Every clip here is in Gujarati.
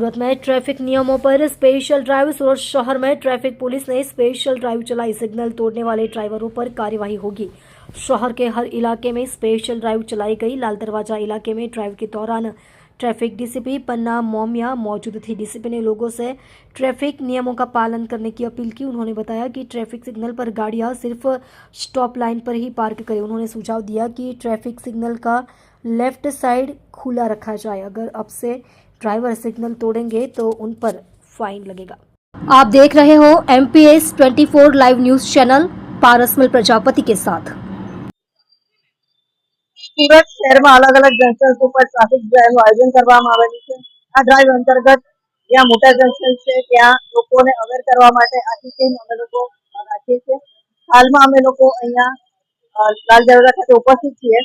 सूरत में ट्रैफिक नियमों पर स्पेशल ड्राइव। सूरत शहर में ट्रैफिक पुलिस ने स्पेशल ड्राइव चलाई। सिग्नल तोड़ने वाले ड्राइवरों पर कार्यवाही होगी। शहर के हर इलाके में स्पेशल ड्राइव चलाई गई। लाल दरवाजा इलाके में ड्राइव के दौरान ट्रैफिक डीसीपी पन्ना मोमिया मौजूद थी। डीसीपी ने लोगों से ट्रैफिक नियमों का पालन करने की अपील की। उन्होंने बताया कि ट्रैफिक सिग्नल पर गाड़ियां सिर्फ स्टॉप लाइन पर ही पार्क करें। उन्होंने सुझाव दिया कि ट्रैफिक सिग्नल का लेफ्ट साइड खुला रखा जाए। अगर अब से ड्राइवर सिग्नल तोड़ेंगे तो उन पर फाइन लगेगा। आप देख रहे हो MPS 24 live news channel Parasmal Prajapati के साथ। સુરત શહેરમાં અલગ અલગ જંકશન ઉપર ટ્રાફિક ડ્રાઈવનું આયોજન કરવામાં આવેલું છે। આ ડ્રાઈવ અંતર્ગત જ્યાં મોટા જંકશન છે ત્યાં લોકોને અવેર કરવા માટે આખી ટીમ અમે લોકો રાખીએ છીએ। હાલમાં અમે લોકો અહીંયા લાલ દરવાજા ખાતે ઉપસ્થિત છીએ।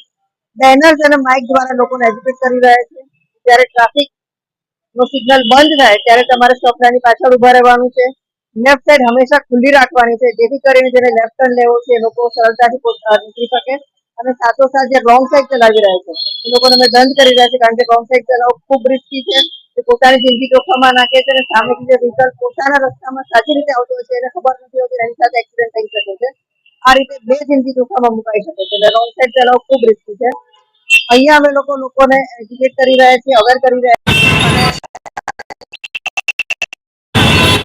બેનર્સ અને માઇક દ્વારા લોકોને એજ્યુકેટ કરી રહ્યા છે। જ્યારે ટ્રાફિકનો સિગ્નલ બંધ થાય ત્યારે તમારે સ્ટોપ લાઇનની પાછળ ઊભા રહેવાનું છે। લેફ્ટ સાઈડ હંમેશા ખુલ્લી રાખવાની છે જેથી કરીને જેને લેફ્ટ ટર્ન લેવો છે એ લોકો સરળતાથી નીકળી શકે। અને સાથોસાથ જે રોંગ સાઈડ ચલાવી રહ્યા છે એ લોકોને અમે દંડ કરી રહ્યા છે, કારણ કે રોંગ સાઈડ ચલાવવું ખૂબ રિસ્કી છે। તે પોતાની જિંદગી જોખમમાં નાખે છે અને સામેથી જે વ્હીકલ પોતાના રસ્તામાં સાચી રીતે આવતો હોય છે એને ખબર નથી હોતી, એની સાથે એક્સિડન્ટ થઈ શકે છે। આ રીતે બે જિંદગી જોખમમાં મુકાઈ શકે છે, એટલે રોંગ સાઈડ ચલાવવું ખૂબ રિસ્કી છે। અહીંયા અમે લોકોને એજ્યુકેટ કરી રહ્યા છીએ, અવેર કરી રહ્યા છીએ અને